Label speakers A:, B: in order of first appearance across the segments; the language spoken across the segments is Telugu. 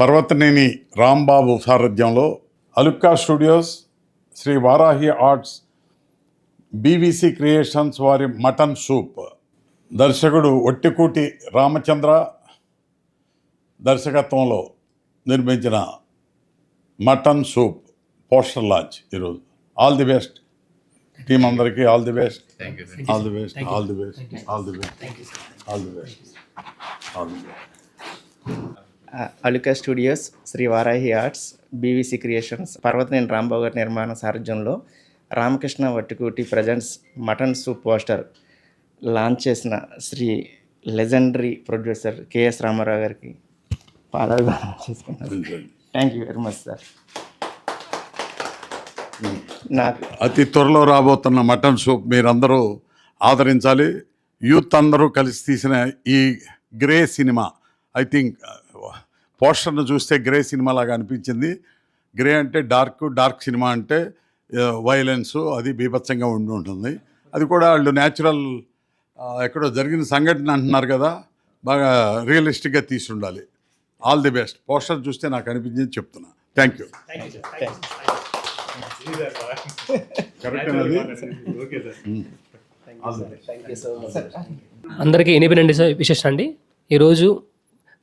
A: పర్వతనేని రాంబాబు సారథ్యంలో Alukka studios, Shri Varahi arts, BVC creations వారి మటన్ సూప్, దర్శకుడు ఒట్టికూటి రామచంద్ర దర్శకత్వంలో నిర్మించిన మటన్ సూప్ పోస్టర్ లాంచ్ ఈరోజు. ఆల్ ది బెస్ట్ టీం అందరికీ, all the best, all the best, all the best, all the best, all the best, all the best.
B: Aluka studios, Shri Varahi arts, BVC creations, Parvataneni Rambabu గారి నిర్మాణ సారథ్యంలో Ramakrishna Vattikuti presents mutton soup poster launch చేసిన Shri legendary producer KS Ramarao గారికి పాదాభివందనం చేసుకున్నాను. Thank you very much sir. నాకు
A: అతి త్వరలో రాబోతున్న మటన్ సూప్ మీరందరూ ఆదరించాలి. యూత్ అందరూ కలిసి తీసిన ఈ గ్రే సినిమా, ఐ థింక్ పోస్టర్ను చూస్తే గ్రే సినిమా లాగా అనిపించింది. గ్రే అంటే డార్క్ సినిమా అంటే వైలెన్స్, అది బీభత్సంగా ఉండి ఉంటుంది. అది కూడా వాళ్ళు న్యాచురల్ ఎక్కడో జరిగిన సంఘటన అంటున్నారు కదా, బాగా రియలిస్టిక్గా తీసి ఉండాలి. All the best. పోస్టర్ చూస్తే నాకు అనిపించింది చెప్తున్నా. Thank you.
C: అందరికీ ఇండిపెండెన్స్ విశేషం అండి. ఈరోజు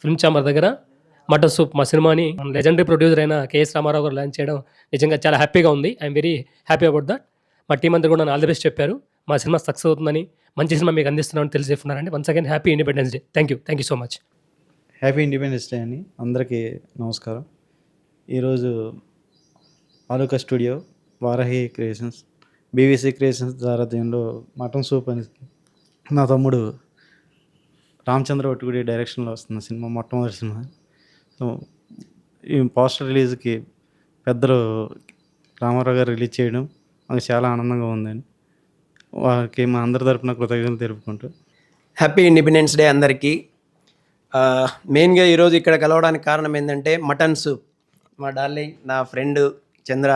C: ఫిల్మ్ ఛాంబర్ దగ్గర మటన్ సూప్ మా సినిమాని లెజెండరీ ప్రొడ్యూసర్ అయిన కేఎస్ రామారావు గారు లాంచ్ చేయడం నిజంగా చాలా హ్యాపీగా ఉంది. I'm very happy about that. మా టీం అందరూ కూడా ఆల్ ది బెస్ట్ చెప్పారు. మా సినిమా సక్సెస్ అవుతుందని, మంచి సినిమా మీకు అందిస్తున్నామని తెలిసి చెప్తున్నారండి. Once again happy independence day. Thank you so much.
D: Happy independence day అని అందరికీ నమస్కారం. ఈరోజు Aluka studio, Varahi creations, BVC creations సారథ్యంలో మటన్ సూప్ అని నా తమ్ముడు రామచంద్ర వట్టికూటి డైరెక్షన్లో వస్తున్న సినిమా, మొట్టమొదటి సినిమా. సో ఈ పోస్టర్ రిలీజ్కి పెద్దలు రామారావు గారు రిలీజ్ చేయడం మాకు చాలా ఆనందంగా ఉందని వారికి మా అందరి తరపున కృతజ్ఞతలు తెలుపుకుంటూ.
E: హ్యాపీ ఇండిపెండెన్స్ డే అందరికీ. మెయిన్గా ఈరోజు ఇక్కడ కలవడానికి కారణం ఏంటంటే మటన్ సూప్. మా డార్లింగ్, నా ఫ్రెండ్ చంద్ర.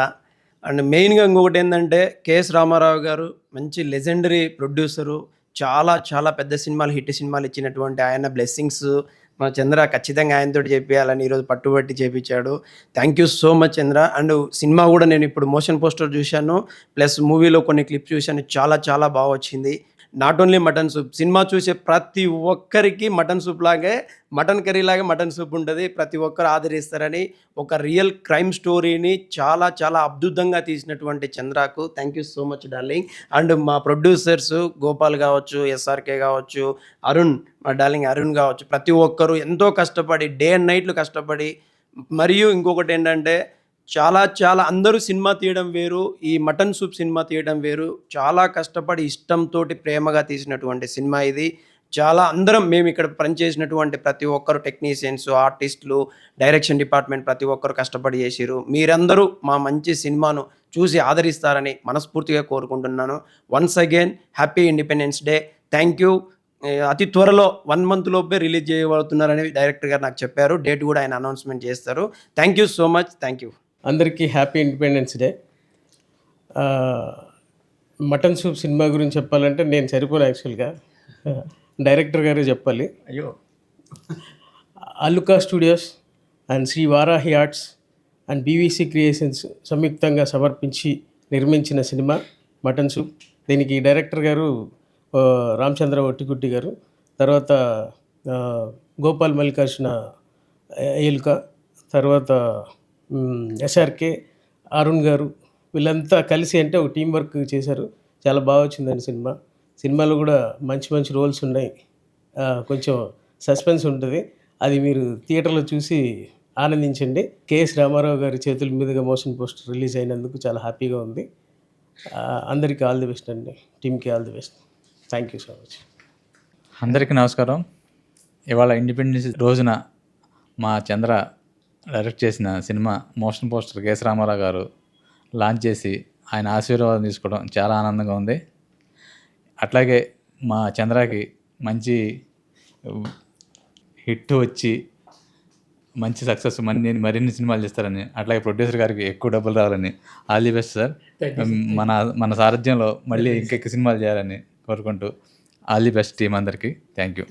E: అండ్ మెయిన్గా ఇంకొకటి ఏంటంటే కేఎస్ రామారావు గారు మంచి లెజెండరీ ప్రొడ్యూసరు. చాలా పెద్ద సినిమాలు, హిట్ సినిమాలు ఇచ్చినటువంటి ఆయన బ్లెస్సింగ్స్ మన చంద్ర ఖచ్చితంగా ఆయనతో చేపించాలని ఈరోజు పట్టుబట్టి చేపించాడు. Thank you so much Chandra. And cinema కూడా నేను ఇప్పుడు మోషన్ పోస్టర్ చూశాను, ప్లస్ మూవీలో కొన్ని క్లిప్స్ చూశాను. చాలా బాగా వచ్చింది. Not only mutton soup, cinema చూసే ప్రతి ఒక్కరికి మటన్ సూప్ లాగే, మటన్ కర్రీ లాగే మటన్ సూప్ ఉంటుంది. ప్రతి ఒక్కరు ఆదరిస్తారని ఒక రియల్ క్రైమ్ స్టోరీని చాలా అద్భుతంగా తీసినటువంటి చంద్రకు thank you so much darling. And మా ప్రొడ్యూసర్స్ గోపాల్ కావచ్చు, ఎస్ఆర్కే కావచ్చు, అరుణ్, మా డార్లింగ్ అరుణ్ కావచ్చు, ప్రతి ఒక్కరు ఎంతో కష్టపడి డే అండ్ నైట్లు కష్టపడి, మరియు ఇంకొకటి ఏంటంటే చాలా అందరూ సినిమా తీయడం వేరు, ఈ మటన్ సూప్ సినిమా తీయడం వేరు. చాలా కష్టపడి ఇష్టంతో ప్రేమగా తీసినటువంటి సినిమా ఇది. అందరం మేము ఇక్కడ పనిచేసినటువంటి ప్రతి ఒక్కరు, టెక్నీషియన్స్, ఆర్టిస్టులు, డైరెక్షన్ డిపార్ట్మెంట్ ప్రతి ఒక్కరు కష్టపడి చేసిరు. మీరందరూ మా మంచి సినిమాను చూసి ఆదరిస్తారని మనస్ఫూర్తిగా కోరుకుంటున్నాను. Once again happy independence day. Thank you. అతి త్వరలో 1 month లోపే రిలీజ్ చేయబడుతున్నారని డైరెక్టర్ గారు నాకు చెప్పారు. డేట్ కూడా ఆయన అనౌన్స్మెంట్ చేస్తారు. Thank you so much. Thank you.
F: అందరికీ happy independence day. Mutton soup cinema గురించి చెప్పాలంటే నేను సరిపోలే, యాక్చువల్గా డైరెక్టర్ గారే చెప్పాలి.
B: అయ్యో.
F: Aluka studios and Shri Varahi arts and BVC creations సంయుక్తంగా సమర్పించి నిర్మించిన సినిమా మటన్ సూప్. దీనికి డైరెక్టర్ గారు రామచంద్ర వట్టికూటి గారు, తర్వాత గోపాల్ మల్లికార్జున ఎలుక, తర్వాత ఎస్ఆర్కే, అరుణ్ గారు, వీళ్ళంతా కలిసి అంటే ఒక టీం వర్క్ చేశారు. చాలా బాగా వచ్చిందండి సినిమా. సినిమాలో కూడా మంచి రోల్స్ ఉన్నాయి. కొంచెం సస్పెన్స్ ఉంటుంది, అది మీరు థియేటర్లో చూసి ఆనందించండి. కేఎస్ రామారావు గారి చేతుల మీదుగా మోషన్ పోస్టర్ రిలీజ్ అయినందుకు చాలా హ్యాపీగా ఉంది. అందరికీ ఆల్ ది బెస్ట్ అండి, టీమ్కి all the best. Thank you so much.
G: అందరికీ నమస్కారం. ఇవాళ ఇండిపెండెన్స్ రోజున మా చంద్ర డైరెక్ట్ చేసిన cinema motion poster K S Ramarao garu launch చేసి ఆయన ఆశీర్వాదం తీసుకోవడం చాలా ఆనందంగా ఉంది. అట్లాగే మా చంద్రకి మంచి హిట్ వచ్చి మంచి సక్సెస్ మరిన్ని సినిమాలు చేస్తారని, అట్లాగే ప్రొడ్యూసర్ గారికి ఎక్కువ డబ్బులు రావాలని, ఆల్ ది బెస్ట్ సార్. మన సారథ్యంలో మళ్ళీ ఇంకెక్కువ సినిమాలు చేయాలని కోరుకుంటూ ఆల్ ది బెస్ట్ టీం అందరికీ. Thank you.